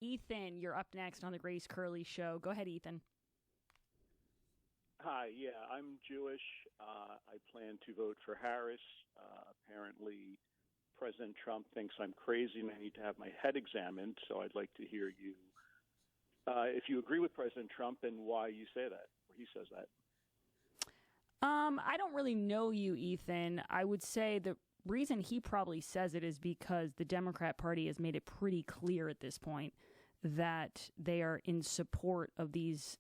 Ethan, you're up next on the Grace Curley Show. Go ahead, Ethan. Hi, yeah, I'm Jewish. I plan to vote for Harris. Apparently, President Trump thinks I'm crazy and I need to have my head examined, so I'd like to hear you, if you agree with President Trump and why you say that, or he says that. I don't really know you, Ethan. I would say the reason he probably says it is because the Democrat Party has made it pretty clear at this point that they are in support of these,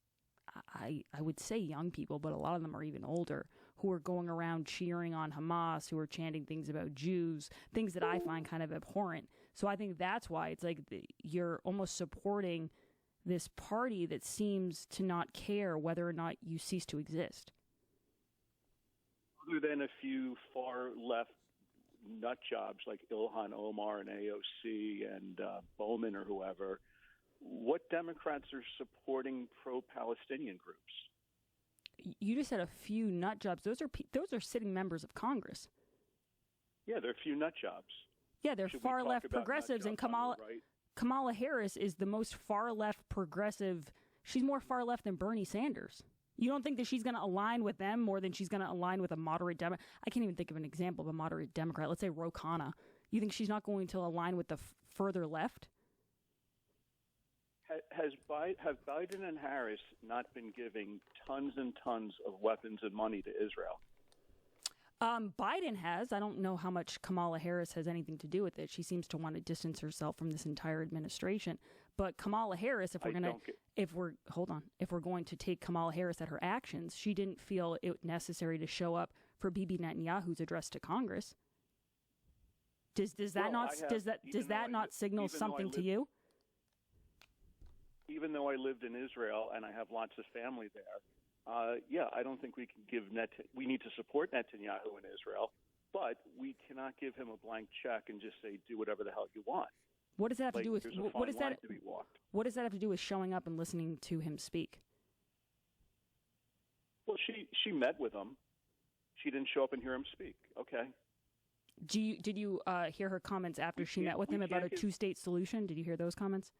I would say young people, but a lot of them are even older, who are going around cheering on Hamas, who are chanting things about Jews, things that I find kind of abhorrent. So I think that's why it's like you're almost supporting this party that seems to not care whether or not you cease to exist. Other than a few far-left nut jobs like Ilhan Omar and AOC and Bowman or whoever, what Democrats are supporting pro-Palestinian groups? You just said a few nut jobs. Those are sitting members of Congress. Yeah, they're a few nut jobs. Yeah, they're far-left progressives, and Kamala Harris is the most far-left progressive. She's more far-left than Bernie Sanders. You don't think that she's going to align with them more than she's going to align with a moderate Democrat? I can't even think of an example of a moderate Democrat. Let's say Ro Khanna. You think she's not going to align with the further left? Have Biden and Harris not been giving tons and tons of weapons and money to Israel? Biden has. I don't know how much Kamala Harris has anything to do with it. She seems to want to distance herself from this entire administration. But Kamala Harris, if we're going to take Kamala Harris at her actions, she didn't feel it necessary to show up for Bibi Netanyahu's address to Congress. Does that not signal something to you? Even though I lived in Israel and I have lots of family there, I don't think we can give we need to support Netanyahu in Israel, but we cannot give him a blank check and just say, do whatever the hell you want. What does that have to do with what does that have to do with showing up and listening to him speak? Well, she met with him. She didn't show up and hear him speak. Okay. Did you hear her comments after she met with him about a two-state solution? Did you hear those comments?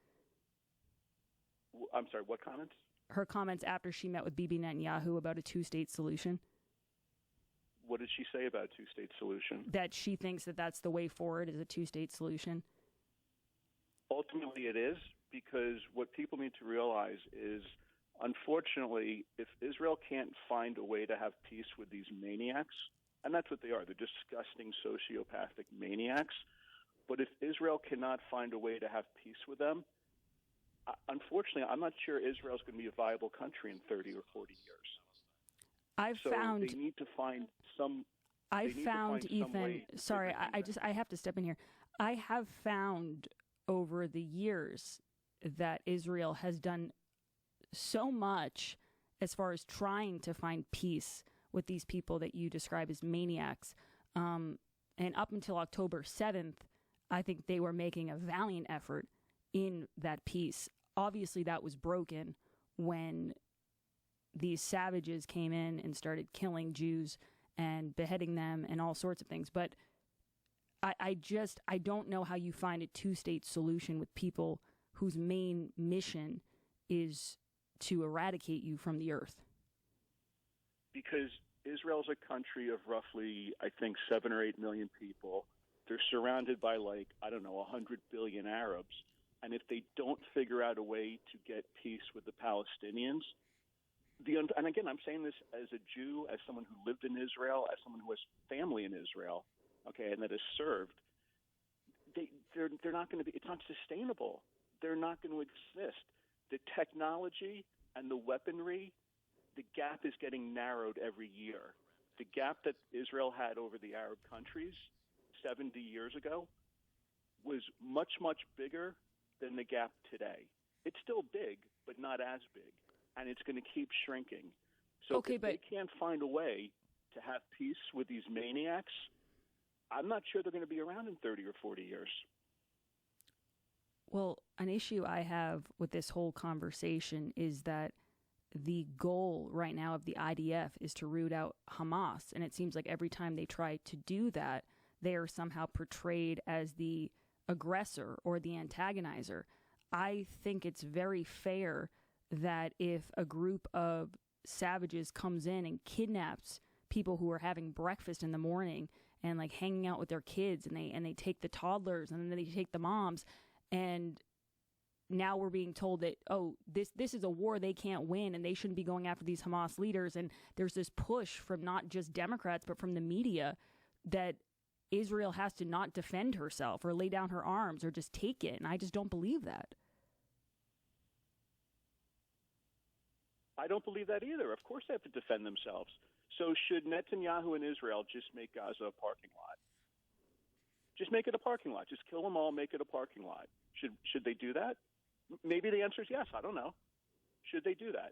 I'm sorry, what comments? Her comments after she met with Bibi Netanyahu about a two-state solution. What did she say about a two-state solution? That she thinks that that's the way forward, is a two-state solution. Ultimately, it is, because what people need to realize is, unfortunately, if Israel can't find a way to have peace with these maniacs, and that's what they are, they're disgusting sociopathic maniacs, but if Israel cannot find a way to have peace with them, unfortunately, I'm not sure Israel's going to be a viable country in 30 or 40 years. They need to find some. Ethan. Sorry, I have to step in here. I have found over the years that Israel has done so much as far as trying to find peace with these people that you describe as maniacs. And up until October 7th, I think they were making a valiant effort in that peace. Obviously, that was broken when these savages came in and started killing Jews and beheading them and all sorts of things. But I don't know how you find a two-state solution with people whose main mission is to eradicate you from the earth. Because Israel's a country of roughly, I think, 7 or 8 million people. They're surrounded by 100 billion Arabs. And if they don't figure out a way to get peace with the Palestinians, and again, I'm saying this as a Jew, as someone who lived in Israel, as someone who has family in Israel, okay, and that has served, they're not going to be, it's not sustainable. They're not going to exist. The technology and the weaponry, the gap is getting narrowed every year. The gap that Israel had over the Arab countries 70 years ago was much, much bigger than the gap today. It's still big, but not as big, and it's going to keep shrinking. So if they can't find a way to have peace with these maniacs, I'm not sure they're going to be around in 30 or 40 years. Well, an issue I have with this whole conversation is that the goal right now of the IDF is to root out Hamas, and it seems like every time they try to do that, they are somehow portrayed as the aggressor or the antagonizer. I think it's very fair that if a group of savages comes in and kidnaps people who are having breakfast in the morning and like hanging out with their kids, and they take the toddlers and then they take the moms, and now we're being told that, oh, this is a war they can't win and they shouldn't be going after these Hamas leaders. And there's this push from not just Democrats but from the media that Israel has to not defend herself or lay down her arms or just take it. And I just don't believe that. I don't believe that either. Of course they have to defend themselves. So should Netanyahu and Israel just make Gaza a parking lot? Just make it a parking lot. Just kill them all, make it a parking lot. Should they do that? Maybe the answer is yes. I don't know. Should they do that?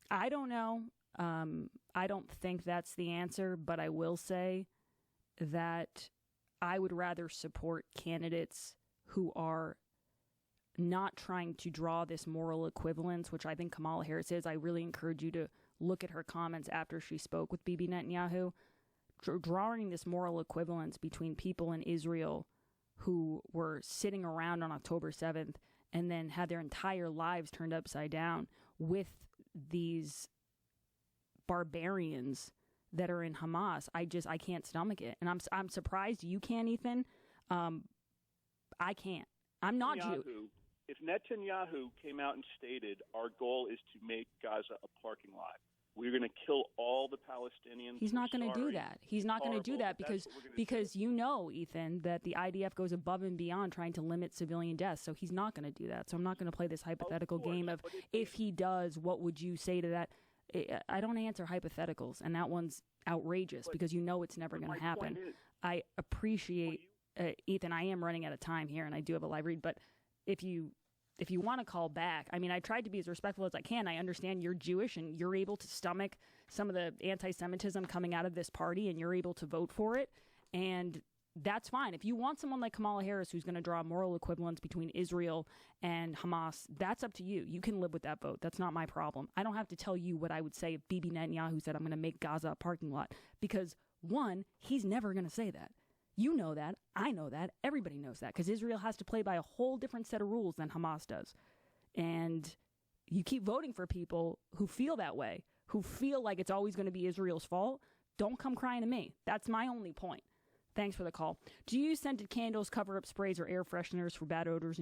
I don't know. I don't think that's the answer, but I will say that I would rather support candidates who are not trying to draw this moral equivalence, which I think Kamala Harris is. I really encourage you to look at her comments after she spoke with Bibi Netanyahu, drawing this moral equivalence between people in Israel who were sitting around on October 7th and then had their entire lives turned upside down with these barbarians that are in Hamas. I can't stomach it. And I'm surprised you can, Ethan. I can't. I'm not Jewish. If Netanyahu came out and stated our goal is to make Gaza a parking lot, we're going to kill all the Palestinians. He's not going to do that. He's not going to do that because you know, Ethan, that the IDF goes above and beyond trying to limit civilian deaths. So he's not going to do that. So I'm not going to play this hypothetical game of if he does, what would you say to that? I don't answer hypotheticals, and that one's outrageous because you know it's never going to happen. I appreciate, Ethan, I am running out of time here, and I do have a live read, but if you want to call back, I mean, I tried to be as respectful as I can. I understand you're Jewish and you're able to stomach some of the anti-Semitism coming out of this party and you're able to vote for it. And that's fine. If you want someone like Kamala Harris who's going to draw a moral equivalence between Israel and Hamas, that's up to you. You can live with that vote. That's not my problem. I don't have to tell you what I would say if Bibi Netanyahu said I'm going to make Gaza a parking lot. Because, one, he's never going to say that. You know that. I know that. Everybody knows that because Israel has to play by a whole different set of rules than Hamas does. And you keep voting for people who feel that way, who feel like it's always going to be Israel's fault. Don't come crying to me. That's my only point. Thanks for the call. Do you use scented candles, cover-up sprays, or air fresheners for bad odors in your